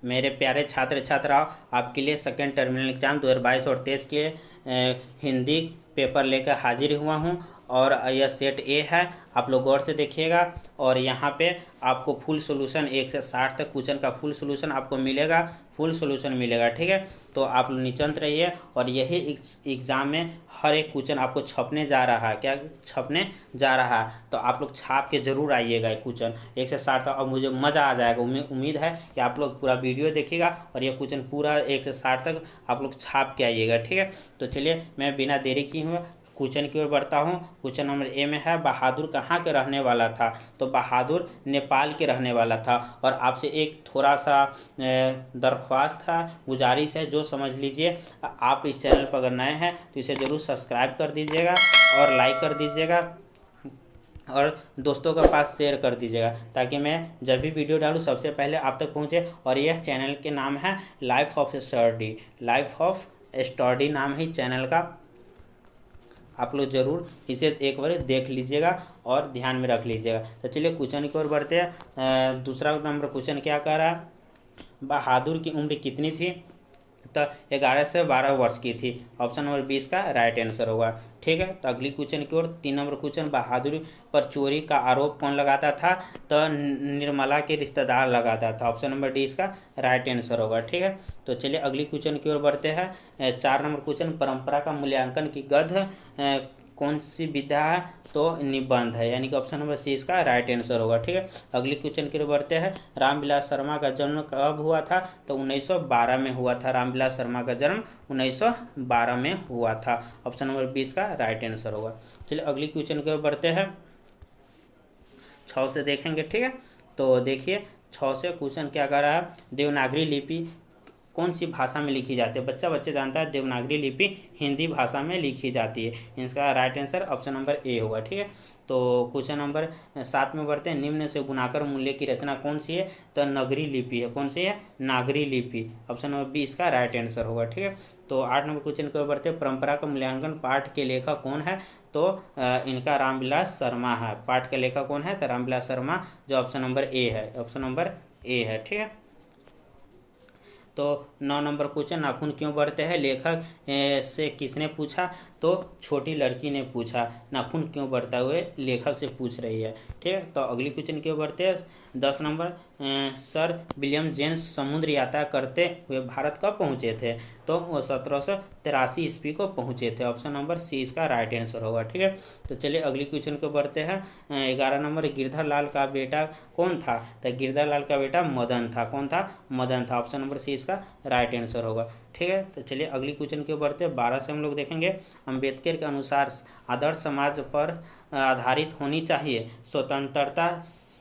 मेरे प्यारे छात्र छात्राओं, आपके लिए सेकेंड टर्मिनल एग्जाम 2022 और 2023 के हिंदी पेपर लेकर हाजिर हुआ हूं। और यह सेट ए है, आप लोग गौर से देखिएगा। और यहाँ पे आपको फुल सोल्यूशन 1 से 60 तक क्वेश्चन का फुल सोल्यूशन आपको मिलेगा, फुल सोल्यूशन मिलेगा, ठीक है। तो आप लोग निश्चिंत रहिए। और यही एग्ज़ाम में हर एक क्वेश्चन आपको छपने जा रहा है, क्या छपने जा रहा है, तो आप लोग छाप के ज़रूर आइएगा क्वेश्चन 1 से 60 तक। और मुझे मज़ा आ जाएगा, उम्मीद है कि आप लोग पूरा वीडियो देखिएगा और ये क्वेश्चन पूरा 1 से 60 तक आप लोग छाप के आइएगा, ठीक है। तो चलिए मैं बिना देरी किए हुए क्वेश्चन की ओर बढ़ता हूँ। क्वेश्चन नंबर ए में है, बहादुर कहाँ के रहने वाला था? तो बहादुर नेपाल के रहने वाला था। और आपसे एक थोड़ा सा दरख्वास्त था, गुजारिश है, जो समझ लीजिए। आप इस चैनल पर अगर नए हैं तो इसे ज़रूर सब्सक्राइब कर दीजिएगा और लाइक कर दीजिएगा और दोस्तों के पास शेयर कर दीजिएगा, ताकि मैं जब भी वीडियो डालूँ सबसे पहले आप तक पहुँचे। और यह चैनल के नाम है life of study, life of study नाम है इस चैनल का। आप लोग जरूर इसे एक बार देख लीजिएगा और ध्यान में रख लीजिएगा। तो चलिए क्वेश्चन की ओर बढ़ते हैं। दूसरा नंबर क्वेश्चन क्या कह रहा है? बहादुर की उम्र कितनी थी? तो 11 से 12 वर्ष की थी। ऑप्शन नंबर 20 का राइट आंसर होगा, ठीक है। तो अगली क्वेश्चन की ओर 3 नंबर क्वेश्चन, बहादुर पर चोरी का आरोप कौन लगाता था? तो निर्मला के रिश्तेदार लगाता था। ऑप्शन नंबर डी इसका राइट आंसर होगा, ठीक है। तो चलिए अगली क्वेश्चन की ओर बढ़ते हैं। 4 नंबर क्वेश्चन, परंपरा का मूल्यांकन की गद्य कौन सी विधा है? तो निबंध है, यानी कि ऑप्शन नंबर सी इसका राइट आंसर होगा, ठीक है। अगली क्वेश्चन की ओर बढ़ते हैं। रामविलास शर्मा का जन्म कब हुआ था? तो 1912 में हुआ था। रामविलास शर्मा का जन्म 1912 में हुआ था। ऑप्शन नंबर 20 का राइट आंसर होगा। चलिए अगली क्वेश्चन की ओर बढ़ते हैं। 6 से देखेंगे, ठीक है। तो देखिए 6 से क्वेश्चन क्या कर रहा है? देवनागरी लिपि कौन सी भाषा में लिखी जाती है? बच्चे जानता है देवनागरी लिपि हिंदी भाषा में लिखी जाती है। इसका right answer option number A होगा, ठीक है। तो क्वेश्चन नंबर 7 में बढ़ते हैं। निम्न से गुणाकर मूल्य की रचना कौन सी है? तो नगरी लिपि है। कौन सी है? नागरी लिपि। ऑप्शन नंबर बी इसका राइट आंसर होगा, ठीक है। तो 8 नंबर क्वेश्चन की ओर बढ़ते हैं। परंपरा का मूल्यांकन पाठ के लेखक कौन है? तो इनका रामविलास शर्मा है। पाठ के लेखक कौन है? तो रामविलास शर्मा, जो ऑप्शन नंबर ए है, ऑप्शन नंबर ए है, ठीक है। तो 9 नंबर क्वेश्चन, नाखून क्यों बढ़ते हैं? लेखक से किसने पूछा? तो छोटी लड़की ने पूछा। नाखून क्यों बढ़ता हुए लेखक से पूछ रही है, ठीक है। तो अगली क्वेश्चन क्यों बढ़ते हैं? 10 नंबर, सर विलियम जेम्स समुद्र यात्रा करते हुए भारत कब पहुंचे थे? तो वो 1783 ईस्वी को पहुंचे थे। ऑप्शन नंबर सी इसका राइट आंसर होगा, ठीक है। तो चलिए अगली क्वेश्चन को बढ़ते हैं। 11 नंबर, गिरधर लाल का बेटा कौन था? तो गिरधर लाल का बेटा मदन था। कौन था? मदन था। ऑप्शन नंबर सी इसका राइट आंसर होगा, ठीक है। तो चलिए अगली क्वेश्चन के बढ़ते हैं। 12 से हम लोग देखेंगे। अम्बेडकर के अनुसार आदर्श समाज पर आधारित होनी चाहिए स्वतंत्रता,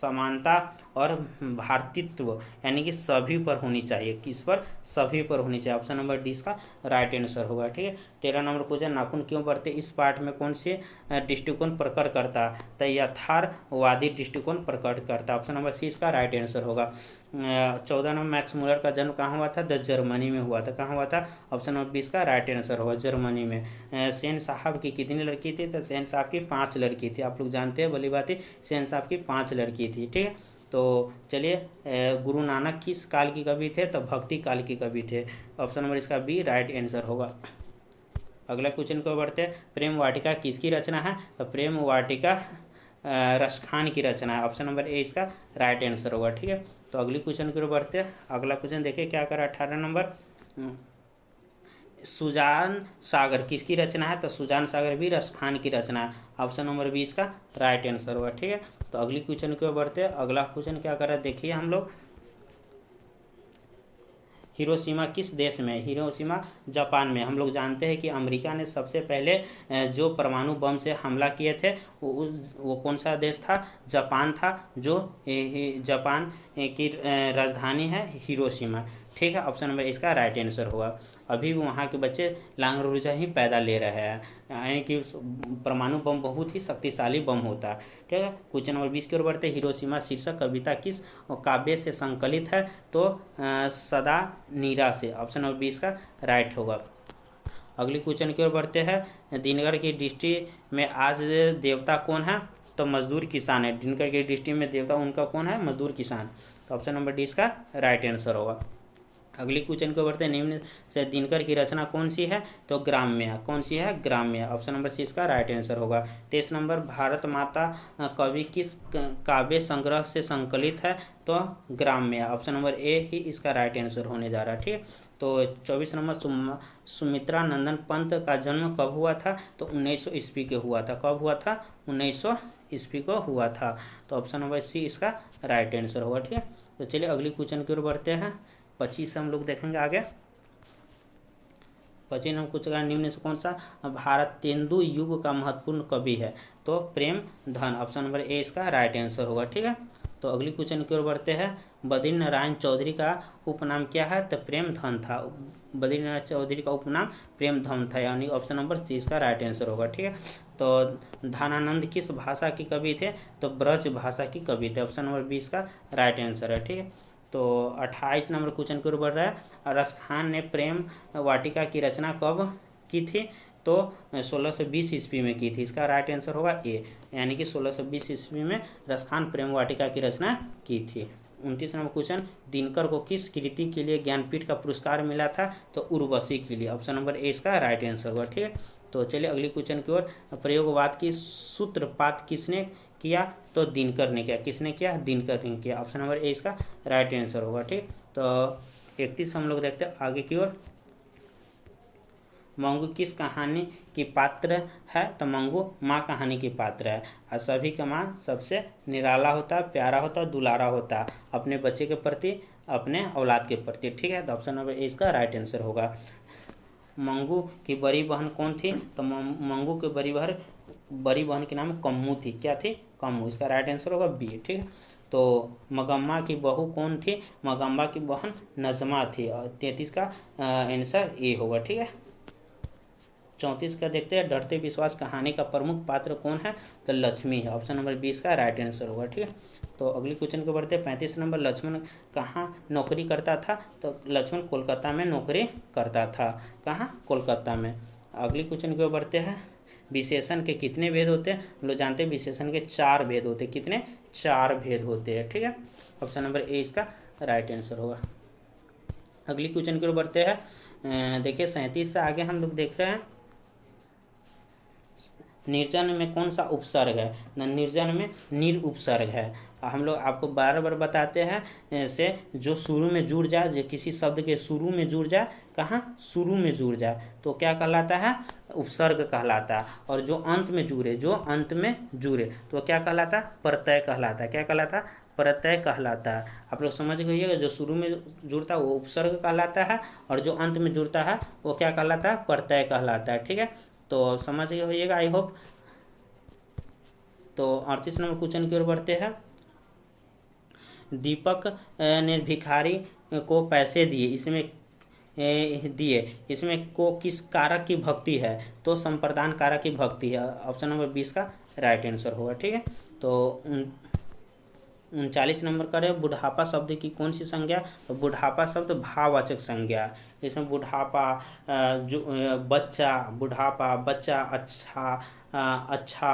समानता और भारतीत्व, यानी कि सभी पर होनी चाहिए। किस पर? सभी पर होनी चाहिए। ऑप्शन नंबर डी इसका राइट आंसर होगा, ठीक है। 13 नंबर क्वेश्चन, नाखून क्यों बढ़ते? इस पाठ में कौन से दृष्टिकोण प्रकट करता? तो यथार्थवादी दृष्टिकोण प्रकट करता। ऑप्शन नंबर सी इसका राइट आंसर होगा। 14 नंबर, मैक्स मुलर का जन्म कहाँ हुआ था? तो जर्मनी में हुआ था। कहाँ हुआ था? ऑप्शन नंबर 20 का राइट आंसर होगा, जर्मनी में। सेन साहब की कितनी लड़की थी? तो सेन साहब की 5 लड़की थी। आप लोग जानते हैं, भली बात है, सेन साहब की 5 लड़की थी, ठीक है। तो चलिए गुरु नानक किस काल की कवि थे? तो भक्ति काल की कवि थे। ऑप्शन नंबर इसका बी राइट आंसर होगा। अगला क्वेश्चन को बढ़ते हैं। प्रेम वाटिका किसकी रचना है? तो प्रेम वाटिका रसखान की रचना है। ऑप्शन नंबर ए इसका राइट आंसर होगा, ठीक है। तो अगली क्वेश्चन की ओर बढ़ते हैं। अगला क्वेश्चन देखिए क्या करा। 18 नंबर, सुजान सागर किसकी रचना है? तो सुजान सागर भी रसखान की रचना है। ऑप्शन नंबर 20 का राइट आंसर होगा, ठीक है। तो अगली क्वेश्चन की ओर बढ़ते हैं। अगला क्वेश्चन क्या कर रहा है देखिए हम लोग। हिरोशिमा किस देश में? हिरोशिमा जापान में। हम लोग जानते हैं कि अमेरिका ने सबसे पहले जो परमाणु बम से हमला किए थे वो कौन सा देश था? जापान था। जो जापान की राजधानी है हिरोशिमा, ठीक है। ऑप्शन नंबर इसका राइट आंसर होगा। अभी वहाँ के बच्चे लांग ऊर्जा ही पैदा ले रहे हैं, यानी कि परमाणु बम बहुत ही शक्तिशाली बम होता है, ठीक है। क्वेश्चन नंबर 20 की ओर बढ़ते। हिरोशिमा शीर्षक कविता किस काव्य से संकलित है? तो सदा नीरा से। ऑप्शन नंबर 20 का राइट होगा। अगली क्वेश्चन की ओर बढ़ते हैं। दिनकर की दृष्टि में आज देवता कौन है? तो मजदूर किसान है। दिनकर की दृष्टि में देवता उनका कौन है? मजदूर किसान। तो ऑप्शन नंबर डी इसका राइट आंसर होगा। अगली क्वेश्चन को बढ़ते हैं, निम्न से दिनकर की रचना कौन सी है? तो ग्राम्य। कौन सी है? ग्राम्य। ऑप्शन नंबर सी इसका राइट आंसर होगा। 23 नंबर, भारत माता कवि किस काव्य संग्रह से संकलित है? तो ग्राम्य। ऑप्शन नंबर ए ही इसका राइट आंसर होने जा रहा है। ठीक है, तो 24 नंबर, सुमित्रा नंदन पंत का जन्म कब हुआ था? तो 1900 ईस्वी के हुआ था। कब हुआ था? 1900 ईस्वी को हुआ था। तो ऑप्शन नंबर सी इसका राइट आंसर होगा। ठीक है, तो चलिए अगली क्वेश्चन की ओर बढ़ते हैं। 25 हम लोग देखेंगे आगे। 25 नंबर कुछ निम्न से कौन सा भारतेंदु युग का महत्वपूर्ण कवि है? तो प्रेम धन। ऑप्शन नंबर ए इसका राइट आंसर होगा। ठीक है, तो अगली क्वेश्चन की ओर बढ़ते हैं। बद्री नारायण चौधरी का उपनाम क्या है? तो प्रेम धन था। बद्री नारायण चौधरी का उपनाम प्रेम धन था, यानी ऑप्शन नंबर सी इसका राइट आंसर होगा। ठीक है, तो धनानंद किस भाषा के कवि थे? तो ब्रज भाषा की कवि थे। ऑप्शन नंबर बी इसका राइट आंसर है। ठीक है, तो 28 नंबर क्वेश्चन की ओर बढ़ रहा है। रसखान ने प्रेम वाटिका की रचना कब की थी? तो 1620 ईस्वी में की थी। इसका राइट आंसर होगा ए, यानी कि 1620 ईस्वी में रसखान प्रेम वाटिका की रचना की थी। 29 नंबर क्वेश्चन, दिनकर को किस कृति के लिए ज्ञानपीठ का पुरस्कार मिला था? तो उर्वशी के लिए। ऑप्शन नंबर ए इसका राइट आंसर होगा। ठीक है, तो चलिए अगली क्वेश्चन की ओर। प्रयोगवाद की सूत्रपात किसने किया? तो दिनकर ने किया। किसने किया? दिनकर ने किया। ऑप्शन नंबर ए इसका राइट आंसर होगा। ठीक, तो 31 हम लोग देखते हैं आगे की ओर। मंगू किस कहानी की पात्र है? तो मंगू माँ कहानी की पात्र है। और सभी का माँ सबसे निराला होता है, प्यारा होता है, दुलारा होता है अपने बच्चे के प्रति, अपने औलाद के प्रति। ठीक है, तो ऑप्शन नंबर ए इसका राइट आंसर होगा। मंगू की बड़ी बहन कौन थी? तो मंगू की बड़ी बहन के नाम कम्मू थी। क्या थी? कम्मू। इसका राइट आंसर होगा बी। ठीक है, तो मगम्मा की बहू कौन थी? मगम्मा की बहन नजमा थी। और 33 का आंसर ए होगा। ठीक है, 34 का देखते हैं। डरते विश्वास कहानी का प्रमुख पात्र कौन है? तो लक्ष्मी है। ऑप्शन नंबर 20 का राइट आंसर होगा। ठीक है, तो अगली क्वेश्चन को बढ़ते हैं। 35 नंबर, लक्ष्मण कहाँ नौकरी करता था? तो लक्ष्मण कोलकाता में नौकरी करता था। कहाँ? कोलकाता में। अगली क्वेश्चन को बढ़ते हैं। विशेषण के कितने भेद होते हैं? हम लोग जानते हैं विशेषण के 4 भेद होते हैं। कितने? 4 भेद होते हैं। ठीक है, ऑप्शन नंबर ए इसका राइट आंसर होगा। अगली क्वेश्चन की ओर बढ़ते हैं। देखिए 37 से आगे हम लोग देख रहे हैं। निर्जन में कौन सा उपसर्ग है? निर्जन में निर उपसर्ग है। हम लोग आपको बार बार बताते हैं से जो शुरू में जुड़ जाए, जो किसी शब्द के शुरू में जुड़ जाए, कहाँ? शुरू में जुड़ जाए तो क्या कहलाता है? उपसर्ग कहलाता है। और जो अंत में जुड़े तो क्या कहलाता है? प्रत्यय कहलाता है। क्या कहलाता है? प्रत्यय कहलाता है। आप लोग समझ गए, जो शुरू में जुड़ता है वो उपसर्ग कहलाता है, और जो अंत में जुड़ता है वो क्या कहलाता है? प्रत्यय कहलाता है। ठीक है, तो समझ गए होइएगा आई होप। तो 38 नंबर क्वेश्चन की ओर बढ़ते हैं। दीपक ने भिखारी को पैसे इसमें को किस कारक की भक्ति है? तो संप्रदान कारक की भक्ति है। ऑप्शन नंबर 20 का राइट आंसर होगा। ठीक है, तो 39 नंबर करें। बुढ़ापा शब्द की कौन सी संज्ञा? तो बुढ़ापा शब्द भाववाचक संज्ञा। इसमें बुढ़ापा बच्चा अच्छा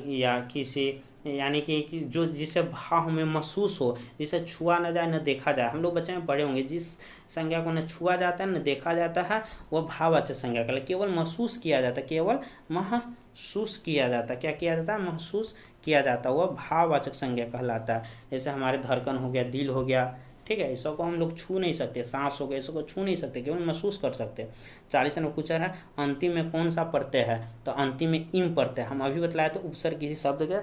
या किसी, यानी कि जो जिसे भाव में महसूस हो, जिसे छुआ न जाए न देखा जाए। हम लोग बच्चे में पढ़े होंगे, जिस संज्ञा को न छुआ जाता है न देखा जाता है वह भाववाचक संज्ञा कहलाता है। केवल महसूस किया जाता है, केवल महसूस किया जाता है। क्या किया जाता है? महसूस किया जाता है, वह भाववाचक संज्ञा कहलाता है। जैसे हमारे धड़कन हो गया, दिल हो गया, ठीक है, इसको हम लोग छू नहीं सकते। सांस हो गया, इसको छू नहीं सकते, केवल महसूस कर सकते। 40 नंबर पूछा है, अंतिम में कौन सा प्रत्यय है? तो अंतिम में इम प्रत्यय। हम अभी बतलाए तो उपसर्ग किसी शब्द के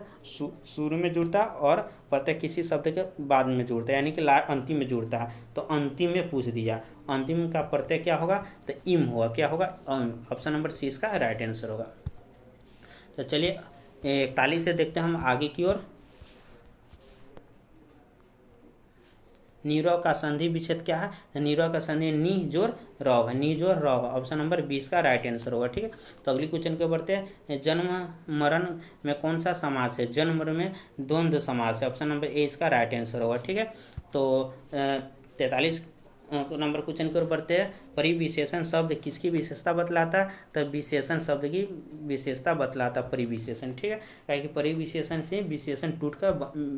शुरू में जुड़ता है और प्रत्यय किसी शब्द के बाद में जुड़ता है, यानी कि अंतिम में जुड़ता है। तो अंतिम में पूछ दिया, अंतिम का प्रत्यय क्या होगा? तो इम होगा। क्या होगा? ऑप्शन नंबर सी इसका राइट आंसर होगा। तो चलिए 41 से देखते हैं हम आगे की ओर। नीरव का संधि विच्छेद क्या है? नीरव का संधि नी जोर रव है। नी जोर रव। ऑप्शन नंबर 20 का राइट आंसर होगा। ठीक है, तो अगली क्वेश्चन के बढ़ते हैं। जन्म मरण में कौन सा समास है? जन्म मरण में द्वंद्व समास है। ऑप्शन नंबर ए इसका राइट आंसर होगा। ठीक है, तो 43 नंबर क्वेश्चन की ओर बढ़ते हैं। परिविशेषण शब्द किसकी विशेषता बतलाता? तो विशेषण शब्द की विशेषता बतलाता परिविशेषण, ठीक है। क्या कि परिविशेषण से विशेषण टूट कर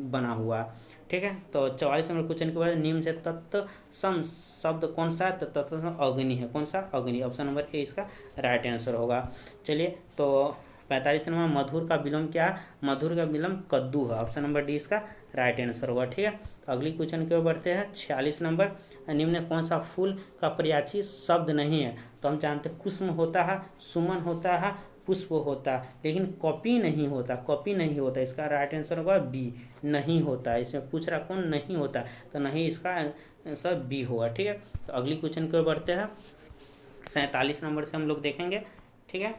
बना हुआ, ठीक है। तो 44 नंबर क्वेश्चन के बाद निम्न से तत्सम शब्द कौन सा है? तो तत्सम अग्नि है। कौन सा? अग्नि। ऑप्शन नंबर ए इसका राइट आंसर होगा। चलिए, तो 45 नंबर मधुर का विलोम क्या है? मधुर का विलोम कद्दू है। ऑप्शन नंबर डी इसका राइट आंसर होगा, ठीक है। तो अगली क्वेश्चन की ओर बढ़ते हैं। 46 नंबर, निम्न कौन सा फूल का पर्यायवाची शब्द नहीं है? तो हम जानते हैं कुसुम होता है, सुमन होता है, पुष्प होता है, लेकिन कॉपी नहीं होता। कॉपी नहीं होता, इसका राइट आंसर होगा बी, नहीं होता। इसमें पूछ रहा कौन नहीं होता, तो नहीं, इसका आंसर बी होगा, ठीक है। तो अगली क्वेश्चन की ओर बढ़ते हैं। 47 नंबर से हम लोग देखेंगे, ठीक है।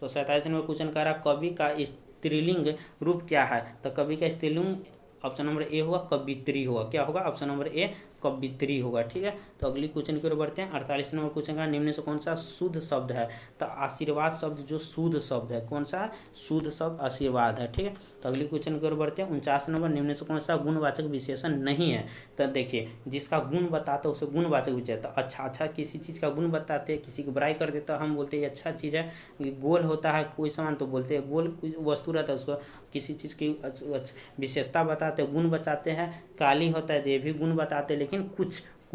तो 47 नंबर क्वेश्चन कह रहा कवि का स्त्रीलिंग रूप क्या है? तो कवि का स्त्रीलिंग ऑप्शन नंबर ए होगा कवित्री होगा। क्या होगा? ऑप्शन नंबर ए कवित्री होगा, ठीक है। तो अगली क्वेश्चन की ओर बढ़ते हैं। 48 नंबर क्वेश्चन का निम्न से कौन सा शुद्ध शब्द है? तो आशीर्वाद शब्द जो शुद्ध शब्द है, कौन सा? शुद्ध शब्द आशीर्वाद है, ठीक है। तो अगली क्वेश्चन की ओर बढ़ते हैं। 49 नंबर, निम्न से कौन सा गुणवाचक विशेषण नहीं है? तो देखिए, जिसका गुण बताता है उसे गुणवाचक विशेषण। तो अच्छा किसी चीज़ का गुण बताते हैं, किसी की बुराई कर देता हम बोलते हैं ये अच्छा चीज़ है। गोल होता है कोई सामान तो बोलते हैं गोल, कोई वस्तु रहता है उसको किसी चीज़ की विशेषता बताते हैं, गुण बताते हैं। काली होता है तो ये भी गुण बताते हैं, लेकिन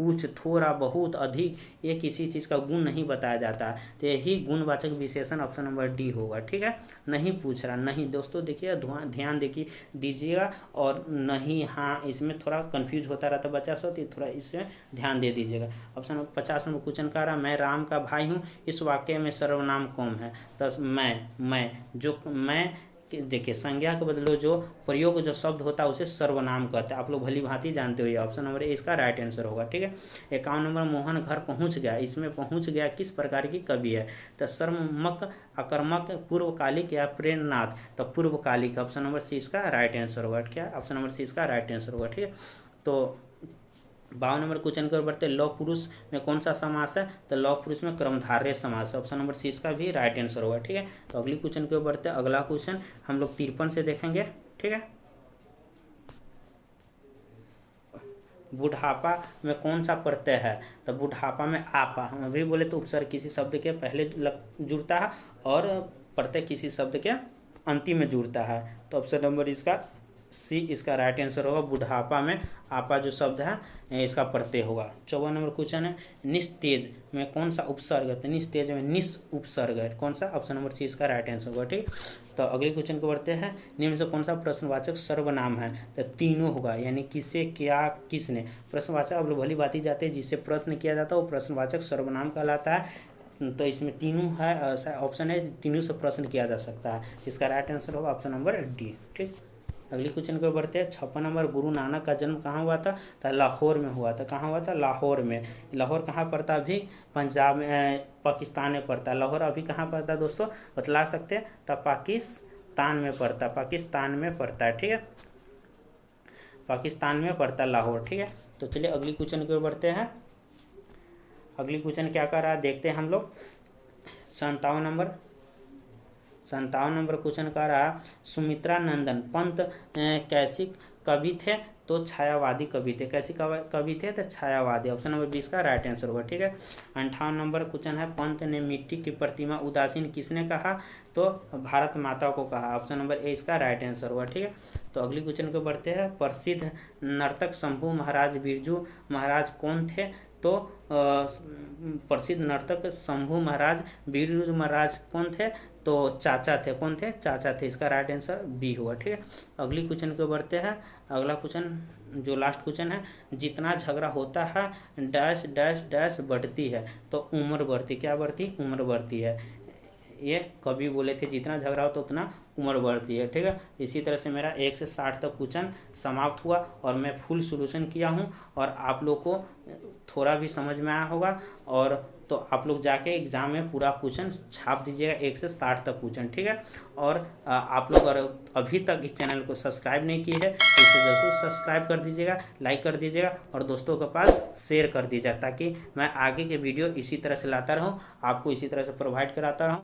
कुछ थोड़ा बहुत अधिक ये किसी चीज़ का गुण नहीं बताया जाता। तो यही गुणवाचक विशेषण ऑप्शन नंबर डी होगा, ठीक है। नहीं पूछ रहा, नहीं दोस्तों देखिए ध्यान देखिए दीजिएगा, और नहीं हाँ इसमें थोड़ा कंफ्यूज होता रहता बच्चा सब, तो थोड़ा इसमें ध्यान दे दीजिएगा। ऑप्शन नंबर 50 नंबर क्वेश्चन का रहा मैं राम का भाई हूँ, इस वाक्य में सर्वनाम कौन है? तो मैं देखिए संज्ञा के बदले जो प्रयोग जो शब्द होता है उसे सर्वनाम कहते हैं। आप लोग भली भांति जानते हो। ये ऑप्शन नंबर ए इसका राइट आंसर होगा, ठीक है। 51 नंबर मोहन घर पहुंच गया, इसमें पहुंच गया किस प्रकार की कवि है? तो सर्वमक, आक्रमक, पूर्वकालिक या प्रेरणार्थ? तो पूर्वकालिक। ऑप्शन नंबर सी इसका राइट आंसर होगा, क्या? ऑप्शन नंबर सी इसका राइट आंसर होगा, ठीक है। तो 52 नंबर क्वेश्चन की ओर बढ़ते हैं। लौह पुरुष में कौन सा समास है? तो लौह पुरुष में कर्मधारय समास है। ऑप्शन नंबर सी इसका भी राइट आंसर होगा, ठीक है। तो अगली क्वेश्चन की ओर बढ़ते हैं। अगला क्वेश्चन हम लोग 53 से देखेंगे, ठीक है। बुढ़ापा में कौन सा प्रत्यय है? तो बुढ़ापा में आपा, हम अभी बोले तो उपसर्ग किसी शब्द के पहले जुड़ता है और प्रत्यय किसी शब्द के अंतिम में जुड़ता है। तो ऑप्शन नंबर इसका सी इसका राइट आंसर होगा। बुढ़ापा में आपा जो शब्द है इसका प्रत्यय होगा। 54 नंबर क्वेश्चन है निस्तेज में कौन सा उपसर्ग है? तो निस्तेज में निस उपसर्ग है। कौन सा? ऑप्शन नंबर सी इसका राइट आंसर होगा, ठीक। तो अगले क्वेश्चन को बढ़ते हैं। निम्न से कौन सा प्रश्नवाचक सर्वनाम है? तो तीनों होगा, यानी किसे, क्या, किसने। प्रश्नवाचक आप लोग भली बात ही जाते हैं, जिससे प्रश्न किया जाता है वो प्रश्नवाचक सर्वनाम कहलाता है। तो इसमें तीनों है, ऐसा ऑप्शन है तीनों से प्रश्न किया जा सकता है। इसका राइट आंसर होगा ऑप्शन नंबर डी, ठीक। अगली क्वेश्चन को बढ़ते हैं। 56 नंबर, गुरु नानक का जन्म कहाँ हुआ था? तो लाहौर में हुआ था। कहाँ हुआ था? लाहौर में। लाहौर कहाँ पड़ता? अभी पंजाब में, पाकिस्तान में पड़ता है। लाहौर अभी कहाँ पड़ता है दोस्तों, बतला सकते हैं? तो पाकिस्तान में पड़ता है, पाकिस्तान में पड़ता है, ठीक है। पाकिस्तान में पड़ता है लाहौर, ठीक है। तो चलिए अगली क्वेश्चन की ओर बढ़ते हैं। अगली क्वेश्चन क्या कर रहा है देखते हैं हम लोग। 57 नंबर क्वेश्चन का रहा सुमित्रा नंदन पंत कैसी कवि थे? तो छायावादी कवि थे। कैसी कवि थे? तो छायावादी। ऑप्शन नंबर 20 का राइट आंसर होगा, ठीक है। 58 नंबर क्वेश्चन है पंत ने मिट्टी की प्रतिमा उदासीन किसने कहा? तो भारत माता को कहा। ऑप्शन नंबर ए इसका राइट आंसर होगा, ठीक है। तो अगली क्वेश्चन को बढ़ते हैं। प्रसिद्ध नर्तक शंभू महाराज बिरजू महाराज कौन थे? तो प्रसिद्ध नर्तक शंभू महाराज बिरजू महाराज कौन थे? तो चाचा थे। कौन थे? चाचा थे। इसका राइट आंसर बी हुआ, ठीक है। अगली क्वेश्चन को बढ़ते हैं। अगला क्वेश्चन जो लास्ट क्वेश्चन है, जितना झगड़ा होता है डैश डैश डैश बढ़ती है। तो उम्र बढ़ती, क्या बढ़ती? उम्र बढ़ती है। ये कवि बोले थे जितना झगड़ा होता उतना उम्र बढ़ती है, ठीक है। इसी तरह से मेरा 1 से 60 तक क्वेश्चन समाप्त हुआ और मैं फुल सॉल्यूशन किया हूँ और आप लोग को थोड़ा भी समझ में आया होगा। और तो आप लोग जाके एग्जाम में पूरा क्वेश्चन छाप दीजिएगा 1 से 60 तक क्वेश्चन, ठीक है। और आप लोग अगर अभी तक इस चैनल को सब्सक्राइब नहीं किए है तो इसे जरूर सब्सक्राइब कर दीजिएगा, लाइक कर दीजिएगा और दोस्तों के पास शेयर कर दीजिएगा, ताकि मैं आगे के वीडियो इसी तरह से लाता रहूँ, आपको इसी तरह से प्रोवाइड कराता रहूँ।